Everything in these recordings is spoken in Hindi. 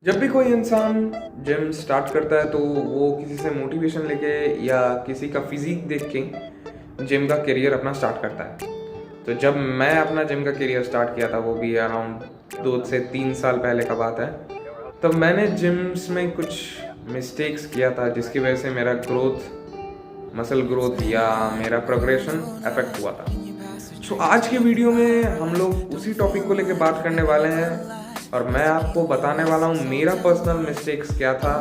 जब भी कोई इंसान जिम स्टार्ट करता है तो वो किसी से मोटिवेशन लेके या किसी का फिजिक देख के जिम का करियर अपना स्टार्ट करता है। तो जब मैं अपना जिम का करियर स्टार्ट किया था, वो भी अराउंड 2 से 3 साल पहले का बात है, तब मैंने जिम्स में कुछ मिस्टेक्स किया था जिसकी वजह से मेरा ग्रोथ, मसल ग्रोथ या मेरा प्रोग्रेशन अफेक्ट हुआ था। सो आज के वीडियो में हम लोग उसी टॉपिक को लेकर बात करने वाले हैं और मैं आपको बताने वाला हूँ मेरा पर्सनल मिस्टेक्स क्या था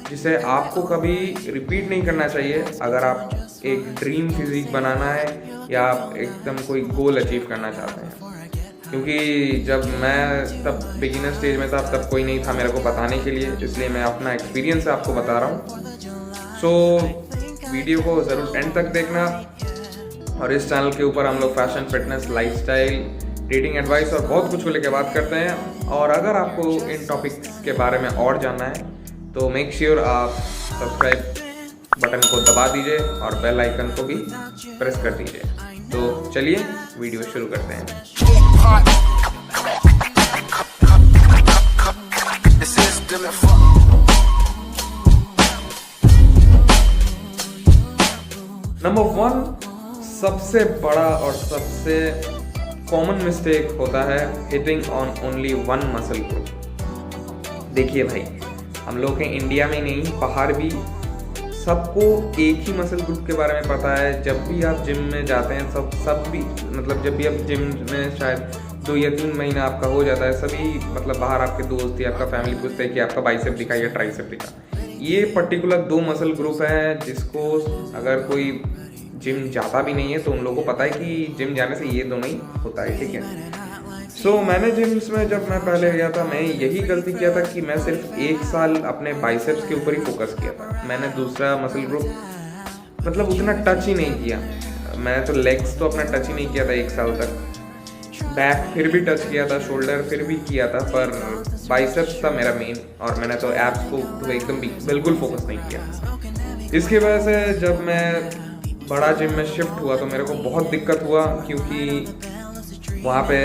जिसे आपको कभी रिपीट नहीं करना चाहिए अगर आप एक ड्रीम फिजिक बनाना है या आप एकदम कोई गोल अचीव करना चाहते हैं। क्योंकि जब मैं तब बिगिनर स्टेज में था तब कोई नहीं था मेरे को बताने के लिए, इसलिए मैं अपना एक्सपीरियंस आपको बता रहा हूँ। सो वीडियो को ज़रूर एंड तक देखना। और इस चैनल के ऊपर हम लोग fashion, fitness, lifestyle, dating advice और बहुत कुछ को लेकर बात करते हैं। और अगर आपको इन टॉपिक्स के बारे में और जानना है तो मेक श्योर आप सब्सक्राइब बटन को दबा दीजिए और बेल आइकन को भी प्रेस कर दीजिए। तो चलिए वीडियो शुरू करते हैं। नंबर 1, सबसे बड़ा और सबसे कॉमन मिस्टेक होता है hitting on only one muscle group. देखिए भाई, हम लोग के इंडिया में नहीं, बाहर भी सबको एक ही मसल ग्रुप के बारे में पता है। जब भी आप जिम में जाते हैं सब भी मतलब जब भी आप जिम में शायद 2 या 3 महीना आपका हो जाता है, सभी मतलब बाहर आपके दोस्त या आपका फैमिली पूछते हैं कि आपका बाइसेप दिखा या ट्राइसेप दिखा। ये पर्टिकुलर 2 मसल ग्रुप हैं जिसको अगर कोई जिम जाता भी नहीं है तो उन लोगों को पता है कि जिम जाने से ये दोनों ही होता है, ठीक है। सो मैंने जिम्स में जब मैं पहले गया था, मैं यही गलती किया था कि मैं सिर्फ 1 साल अपने बाइसेप्स के ऊपर ही फोकस किया था। मैंने दूसरा मसल ग्रुप मतलब उतना टच ही नहीं किया। मैं तो लेग्स तो अपना टच ही नहीं किया था 1 साल तक। बैक फिर भी टच किया था, शोल्डर फिर भी किया था, पर बाइसेप्स था मेरा मेन। और मैंने तो एब्स को तो एकदम बिल्कुल फोकस नहीं किया। इसकी वजह से जब मैं बड़ा जिम में शिफ्ट हुआ तो मेरे को बहुत दिक्कत हुआ, क्योंकि वहाँ पे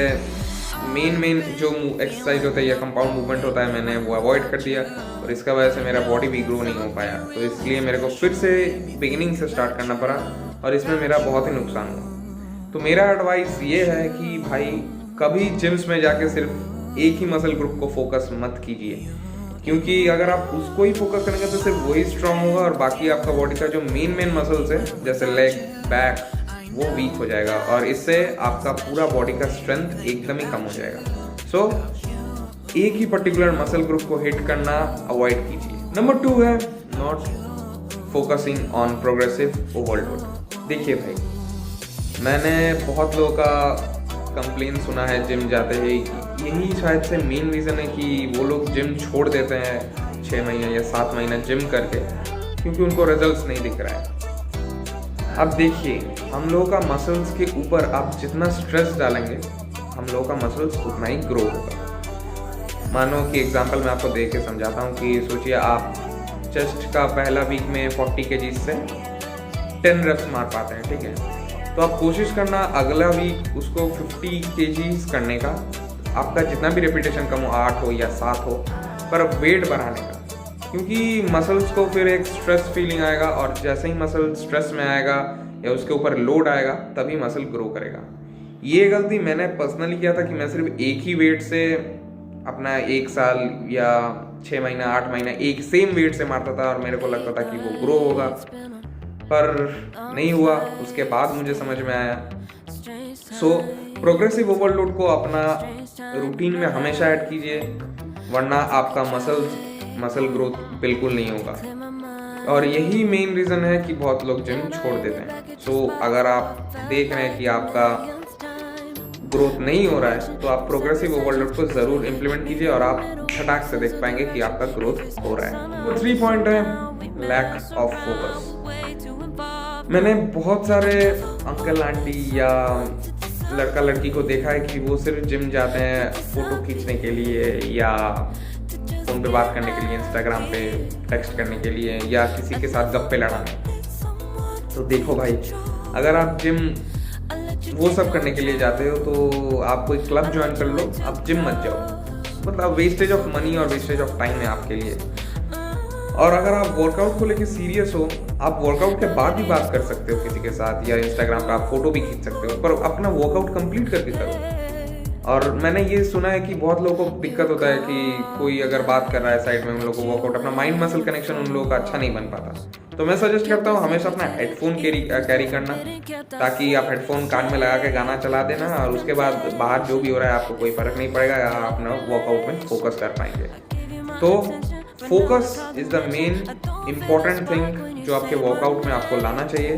मेन जो एक्सरसाइज होता है या कंपाउंड मूवमेंट होता है मैंने वो अवॉइड कर दिया और इसका वजह से मेरा बॉडी भी ग्रो नहीं हो पाया। तो इसलिए मेरे को फिर से बिगिनिंग से स्टार्ट करना पड़ा और इसमें मेरा बहुत ही नुकसान हुआ। तो मेरा एडवाइस ये है कि भाई कभी जिम्स में जाके सिर्फ एक ही मसल ग्रुप को फोकस मत कीजिए, क्योंकि अगर आप उसको ही फोकस करेंगे तो सिर्फ वही स्ट्रांग होगा और बाकी आपका बॉडी का जो मेन मसल्स है जैसे लेग, बैक, वो वीक हो जाएगा और इससे आपका पूरा बॉडी का स्ट्रेंथ एकदम ही कम हो जाएगा। सो एक ही पर्टिकुलर मसल ग्रुप को हिट करना अवॉइड कीजिए। नंबर 2 है not focusing on progressive overload. देखिए भाई, मैंने बहुत लोगों का कंप्लेन सुना है जिम जाते ही, यही शायद से मेन रीज़न है कि वो लोग जिम छोड़ देते हैं 6 महीने या 7 महीना जिम करके, क्योंकि उनको रिजल्ट्स नहीं दिख रहा है। अब देखिए, हम लोगों का मसल्स के ऊपर आप जितना स्ट्रेस डालेंगे हम लोगों का मसल्स उतना ही ग्रो होगा। मानो कि एग्जांपल मैं आपको दे के समझाता हूँ कि सोचिए आप चेस्ट का पहला वीक में 40 kg से 10 रेप्स मार पाते हैं, ठीक है। तो आप कोशिश करना अगला वीक उसको 50 kg करने का। आपका जितना भी रेपिटेशन कम हो, 8 हो या 7 हो, पर वेट बढ़ाने का, क्योंकि मसल्स को फिर एक स्ट्रेस फीलिंग आएगा और जैसे ही मसल स्ट्रेस में आएगा या उसके ऊपर लोड आएगा तभी मसल ग्रो करेगा। ये गलती मैंने पर्सनली किया था कि मैं सिर्फ एक ही वेट से अपना 1 साल या 6 महीना 8 महीना एक सेम वेट से मारता था और मेरे को लगता था कि वो ग्रो होगा, पर नहीं हुआ। उसके बाद मुझे समझ में आया। सो प्रोग्रेसिव ओवरलोड को अपना रूटीन में हमेशा ऐड कीजिए, वरना आपका मसल ग्रोथ बिल्कुल नहीं होगा। और यही मेन रीज़न है कि बहुत लोग जिम छोड़ देते हैं। सो अगर आप देख रहे हैं कि आपका ग्रोथ नहीं हो रहा है तो आप प्रोग्रेसिव ओवरलोड को ज़रूर इम्प्लीमेंट कीजिए और आप झटाक से देख पाएंगे कि आपका ग्रोथ हो रहा है। तो 3 पॉइंट है लैक ऑफ फोकस। मैंने बहुत सारे अंकल आंटी या लड़का लड़की को देखा है कि वो सिर्फ जिम जाते हैं फ़ोटो खींचने के लिए या फ़ोन पे बात करने के लिए, इंस्टाग्राम पे टेक्स्ट करने के लिए या किसी के साथ गप्पे लड़ाने। तो देखो भाई, अगर आप जिम वो सब करने के लिए जाते हो तो आप कोई क्लब ज्वाइन कर लो, आप जिम मत जाओ। मतलब वेस्टेज ऑफ मनी और वेस्टेज ऑफ टाइम है आपके लिए। और अगर आप वर्कआउट को लेके सीरियस हो, आप वर्कआउट के बाद भी बात कर सकते हो किसी के साथ, या इंस्टाग्राम पर आप फोटो भी खींच सकते हो, पर अपना वर्कआउट कंप्लीट करके करो। और मैंने ये सुना है कि बहुत लोगों को दिक्कत होता है कि कोई अगर बात कर रहा है साइड में, उन लोगों को वर्कआउट, अपना माइंड मसल कनेक्शन उन लोगों का अच्छा नहीं बन पाता। तो मैं सजेस्ट करता हूँ हमेशा अपना हेडफोन कैरी करना, ताकि आप हेडफोन कान में लगा के गाना चला देना, और उसके बाद बाहर जो भी हो रहा है आपको कोई फर्क नहीं पड़ेगा, आप अपना वर्कआउट में फोकस कर पाएंगे। तो focus is the main important thing जो आपके वर्कआउट में आपको लाना चाहिए।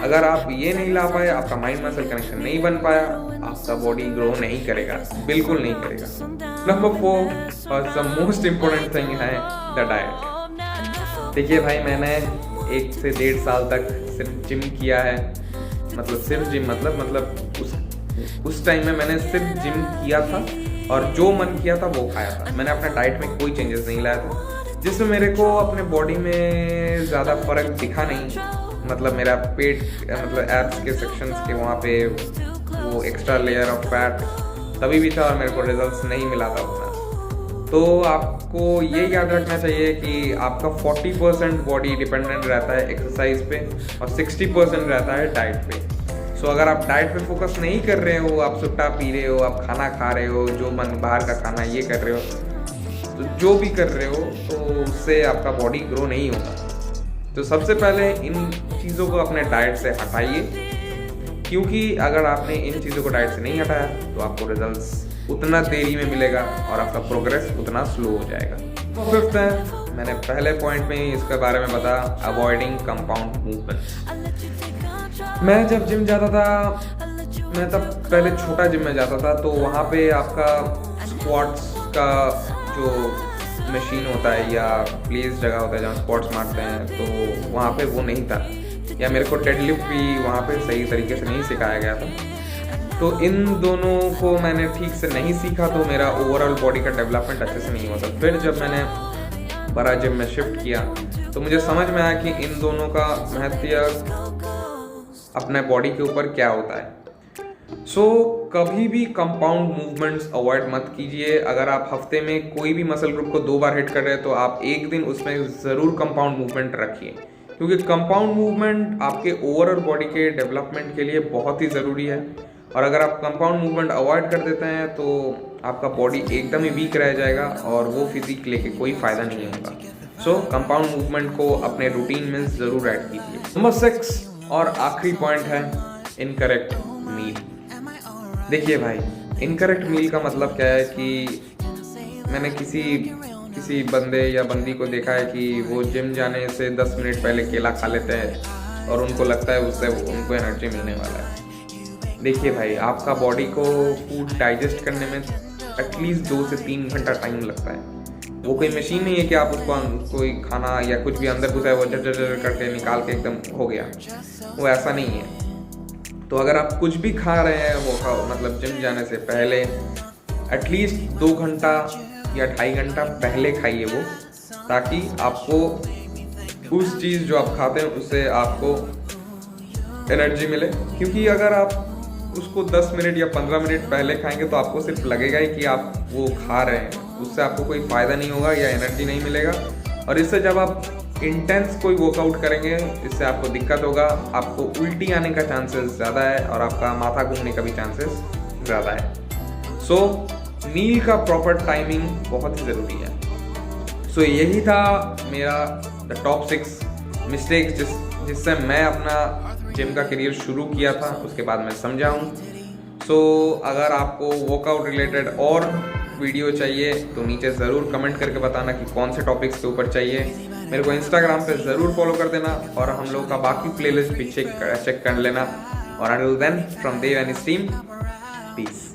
अगर आप ये नहीं ला पाए, आपका माइंड मसल कनेक्शन नहीं बन पाया, आपका बॉडी ग्रो नहीं करेगा, बिल्कुल नहीं करेगा। नंबर 4 और द मोस्ट इम्पोर्टेंट थिंग है द डाइट। देखिए भाई, मैंने 1 से 1.5 साल तक सिर्फ जिम किया है, मतलब सिर्फ जिम मतलब उस टाइम में मैंने सिर्फ जिम किया था और जो मन किया था वो खाया था। मैंने अपने डाइट में कोई चेंजेस नहीं लाया था, जिसमें मेरे को अपने बॉडी में ज़्यादा फर्क दिखा नहीं। मतलब मेरा पेट, मतलब एब्स के सेक्शंस के वहाँ पे वो एक्स्ट्रा लेयर ऑफ फैट तभी भी था और मेरे को रिजल्ट्स नहीं मिला था उतना। तो आपको ये याद रखना चाहिए कि आपका 40% बॉडी डिपेंडेंट रहता है एक्सरसाइज पे और 60% रहता है डाइट पे। सो अगर आप डाइट पे फोकस नहीं कर रहे हो, आप सुट्टा पी रहे हो, आप खाना खा रहे हो, जो मन बाहर का खाना ये कर रहे हो, तो जो भी कर रहे हो, तो उससे आपका बॉडी ग्रो नहीं होगा। तो सबसे पहले इन चीज़ों को अपने डाइट से हटाइए, क्योंकि अगर आपने इन चीज़ों को डाइट से नहीं हटाया तो आपको रिजल्ट्स उतना देरी में मिलेगा और आपका प्रोग्रेस उतना स्लो हो जाएगा। तो 5th है, मैंने पहले पॉइंट में ही इसके बारे में बताया, अवॉइडिंग कंपाउंड मूवमेंट्स। मैं जब जिम जाता था, मैं तब पहले छोटा जिम में जाता था, तो वहाँ पे आपका स्क्वाट्स का जो मशीन होता है या प्लेस जगह होता है जहाँ स्क्वाट्स मारते हैं, तो वहाँ पे वो नहीं था, या मेरे को डेडलिफ्ट भी वहाँ पे सही तरीके से नहीं सिखाया गया था। तो इन दोनों को मैंने ठीक से नहीं सीखा, तो मेरा ओवरऑल बॉडी का डेवलपमेंट अच्छे से नहीं होता। फिर जब मैंने बड़ा जिम में शिफ्ट किया तो मुझे समझ में आया कि इन दोनों का महत्व अपने बॉडी के ऊपर क्या होता है। सो कभी भी कंपाउंड मूवमेंट्स अवॉइड मत कीजिए। अगर आप हफ्ते में कोई भी मसल ग्रुप को 2 बार हिट कर रहे हैं तो आप एक दिन उसमें ज़रूर कंपाउंड मूवमेंट रखिए, क्योंकि कंपाउंड मूवमेंट आपके ओवरऑल बॉडी के डेवलपमेंट के लिए बहुत ही ज़रूरी है। और अगर आप कंपाउंड मूवमेंट अवॉइड कर देते हैं तो आपका बॉडी एकदम ही वीक रह जाएगा और वो फिजिक लेके कोई फ़ायदा नहीं होगा। सो कंपाउंड मूवमेंट को अपने रूटीन में ज़रूर ऐड कीजिए। नंबर 6 और आखिरी पॉइंट है इनकरेक्ट मील। देखिए भाई, इनकरेक्ट मील का मतलब क्या है कि मैंने किसी बंदे या बंदी को देखा है कि वो जिम जाने से 10 मिनट पहले केला खा लेते हैं और उनको लगता है उससे उनको एनर्जी मिलने वाला है। देखिए भाई, आपका बॉडी को फूड डाइजेस्ट करने में एटलीस्ट 2 से 3 घंटा टाइम लगता है। वो कोई मशीन नहीं है कि आप उसको कोई खाना या कुछ भी अंदर घुसा है वो झर करके निकाल के एकदम हो गया, वो ऐसा नहीं है। तो अगर आप कुछ भी खा रहे हैं वो खाओ, मतलब जिम जाने से पहले एटलीस्ट 2 घंटा या 2.5 घंटा पहले खाइए वो, ताकि आपको उस चीज़ जो आप खाते हैं उससे आपको एनर्जी मिले। क्योंकि अगर आप उसको 10 मिनट या 15 मिनट पहले खाएंगे तो आपको सिर्फ लगेगा ही कि आप वो खा रहे हैं, उससे आपको कोई फ़ायदा नहीं होगा या एनर्जी नहीं मिलेगा। और इससे जब आप इंटेंस कोई वर्कआउट करेंगे इससे आपको दिक्कत होगा, आपको उल्टी आने का चांसेस ज़्यादा है और आपका माथा घूमने का भी चांसेस ज़्यादा है। सो मील का प्रॉपर टाइमिंग बहुत ही ज़रूरी है। सो यही था मेरा द टॉप 6 मिस्टेक्स जिससे मैं अपना जिम का करियर शुरू किया था, उसके बाद मैं समझा हूँ। सो अगर आपको वर्कआउट रिलेटेड और वीडियो चाहिए तो नीचे ज़रूर कमेंट करके बताना कि कौन से टॉपिक्स के ऊपर चाहिए। मेरे को इंस्टाग्राम पे ज़रूर फॉलो कर देना और हम लोग का बाकी प्लेलिस्ट भी चेक कर लेना। और until then, from Dev and team, piece.